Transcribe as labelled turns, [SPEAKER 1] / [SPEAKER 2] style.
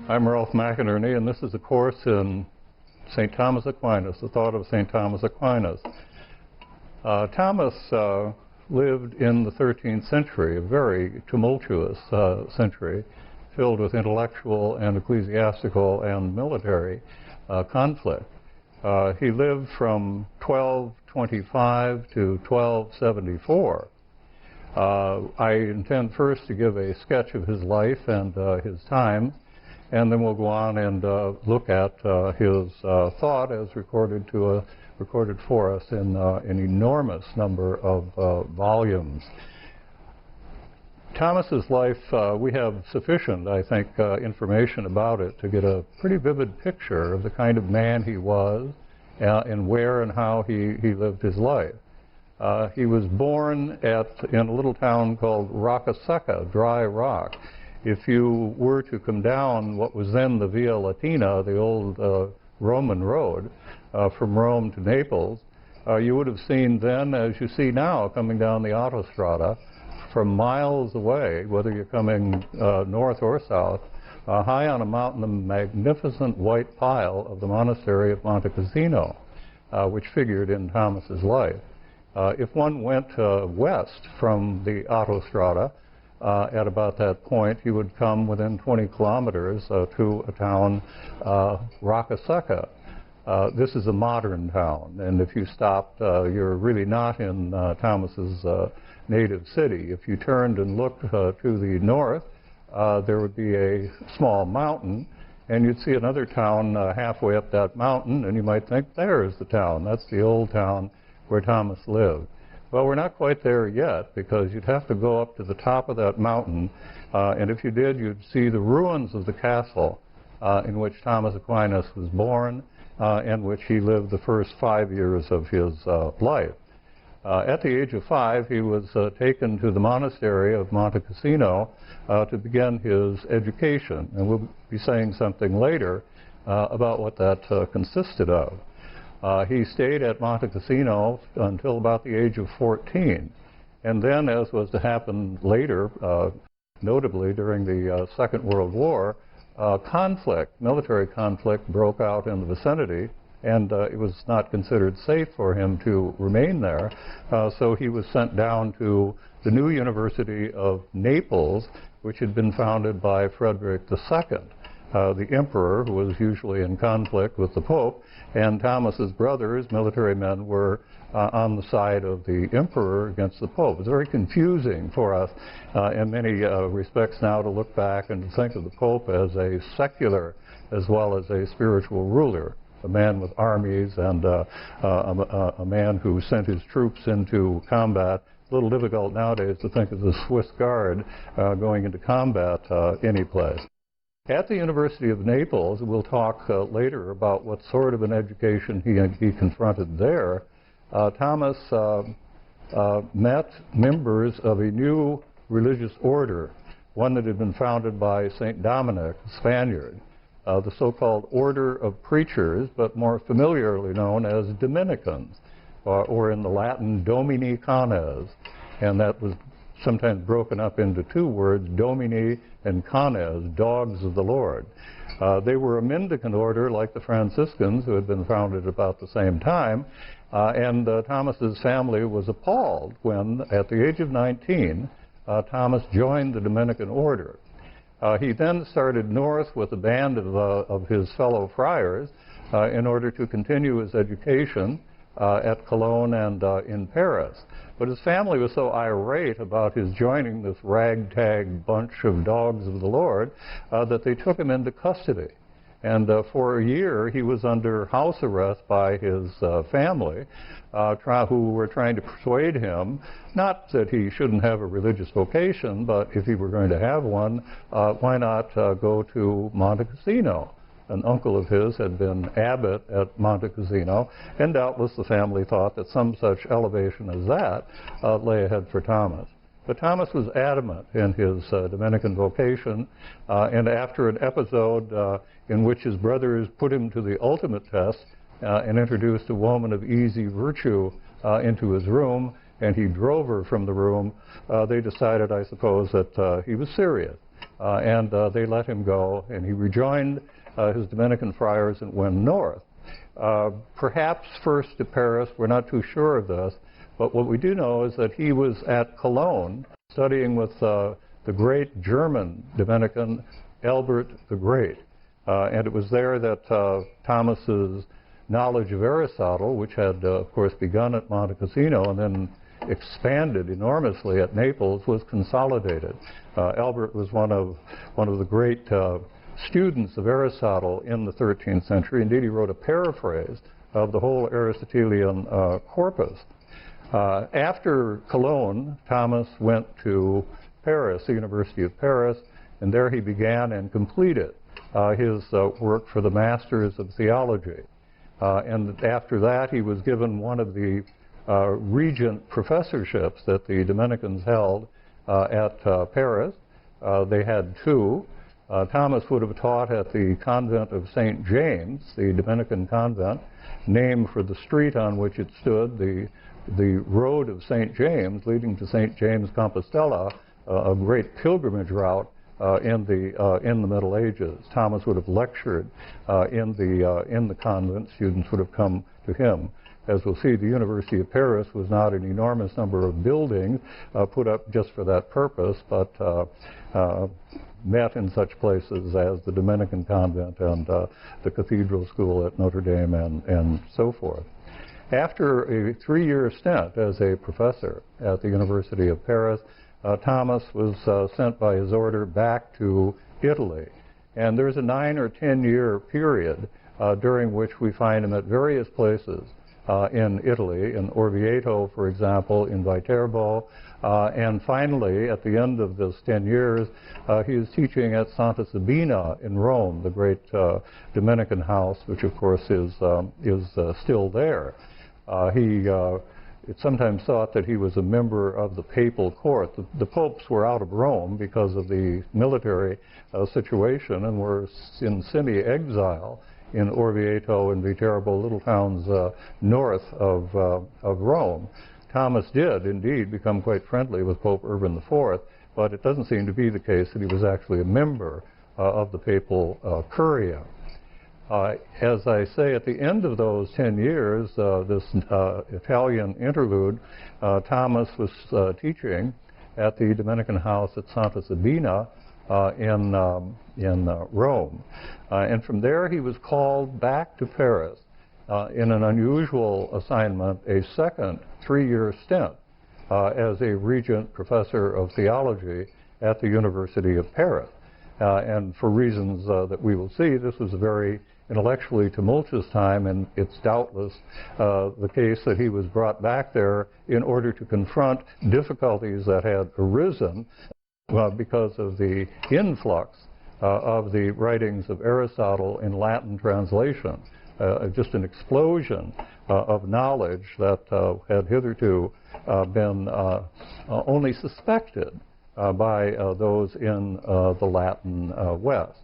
[SPEAKER 1] I'm Ralph McInerny, and this is a course in St. Thomas Aquinas, the thought of St. Thomas Aquinas. Thomas lived in the 13th century, a very tumultuous century, filled with intellectual and ecclesiastical and military conflict. He lived from 1225 to 1274. I intend first to give a sketch of his life and his times, and then we'll go on and look at his thought as recorded for us in an enormous number of volumes. Thomas's life, we have sufficient, I think, information about it to get a pretty vivid picture of the kind of man he was and where and how he lived his life. He was born in a little town called Rocca Secca, Dry Rock. If you were to come down what was then the Via Latina, the old Roman road from Rome to Naples, you would have seen then, as you see now, coming down the autostrada, from miles away, whether you're coming north or south, high on a mountain, the magnificent white pile of the monastery of Monte Cassino, which figured in Thomas's life. If one went west from the autostrada, at about that point, he would come within 20 kilometers to a town, Rocca Secca. This is a modern town, and if you stopped, you're really not in Thomas's native city. If you turned and looked to the north, there would be a small mountain, and you'd see another town halfway up that mountain, and you might think, there's the town. That's the old town where Thomas lived. Well, we're not quite there yet, because you'd have to go up to the top of that mountain, and if you did, you'd see the ruins of the castle in which Thomas Aquinas was born, in which he lived the first 5 years of his life. At the age of 5, he was taken to the monastery of Monte Cassino to begin his education, and we'll be saying something later about what that consisted of. He stayed at Monte Cassino until about the age of 14, and then, as was to happen later, notably during the Second World War, military conflict broke out in the vicinity, and it was not considered safe for him to remain there, so he was sent down to the new University of Naples, which had been founded by Frederick II. The emperor, who was usually in conflict with the Pope, and Thomas's brothers, military men, were on the side of the emperor against the Pope. It's very confusing for us in many respects now to look back and to think of the Pope as a secular as well as a spiritual ruler, a man with armies and a man who sent his troops into combat. A little difficult nowadays to think of the Swiss Guard going into combat any place. At the University of Naples, we'll talk later about what sort of an education he confronted there. Thomas met members of a new religious order, one that had been founded by St. Dominic, a Spaniard, the so-called Order of Preachers, but more familiarly known as Dominicans, or in the Latin, Domini Canes, and that was sometimes broken up into two words, Domini and Canes, dogs of the Lord. They were a mendicant order like the Franciscans, who had been founded about the same time, and Thomas's family was appalled when, at the age of 19, Thomas joined the Dominican order. He then started north with a band of his fellow friars in order to continue his education at Cologne and in Paris. But his family was so irate about his joining this ragtag bunch of dogs of the Lord that they took him into custody. And for a year, he was under house arrest by his family, who were trying to persuade him, not that he shouldn't have a religious vocation, but if he were going to have one, why not go to Monte Cassino? An uncle of his had been abbot at Monte Cassino, and doubtless the family thought that some such elevation as that lay ahead for Thomas. But Thomas was adamant in his Dominican vocation, and after an episode in which his brothers put him to the ultimate test and introduced a woman of easy virtue into his room, and he drove her from the room, they decided, I suppose, that he was serious. and they let him go, and he rejoined his Dominican friars and went north. Perhaps first to Paris, we're not too sure of this, but what we do know is that he was at Cologne studying with the great German Dominican Albert the Great. And it was there that Thomas's knowledge of Aristotle, which had, of course, begun at Monte Cassino and then expanded enormously at Naples, was consolidated. Albert was one of the great students of Aristotle in the 13th century. Indeed, he wrote a paraphrase of the whole Aristotelian corpus. After Cologne, Thomas went to Paris, the University of Paris, and there he began and completed his work for the Masters of Theology. And after that, he was given one of the regent professorships that the Dominicans held at Paris. They had two. Thomas would have taught at the convent of St. James, the Dominican convent, named for the street on which it stood, the road of St. James, leading to St. James Compostela, a great pilgrimage route in the Middle Ages. Thomas would have lectured in the convent. Students would have come to him. As we'll see, the University of Paris was not an enormous number of buildings put up just for that purpose, but met in such places as the Dominican convent and the cathedral school at Notre Dame and so forth. After a 3-year stint as a professor at the University of Paris, Thomas was sent by his order back to Italy. And there's a 9 or 10-year period during which we find him at various places in Italy, in Orvieto, for example, in Viterbo, and finally, at the end of this 10 years, he is teaching at Santa Sabina in Rome, the great Dominican house, which of course is still there. It's sometimes thought that he was a member of the papal court. The popes were out of Rome because of the military situation and were in semi-exile in Orvieto and Viterbo, little towns north of Rome. Thomas did indeed become quite friendly with Pope Urban IV, but it doesn't seem to be the case that he was actually a member of the papal curia. As I say, at the end of those 10 years, this Italian interlude, Thomas was teaching at the Dominican house at Santa Sabina in Rome. And from there he was called back to Paris in an unusual assignment, a second 3-year stint as a regent professor of theology at the University of Paris. And for reasons that we will see, this was a very intellectually tumultuous time, and it's doubtless the case that he was brought back there in order to confront difficulties that had arisen because of the influx of the writings of Aristotle in Latin translation. Just an explosion of knowledge that had hitherto been only suspected by those in the Latin West.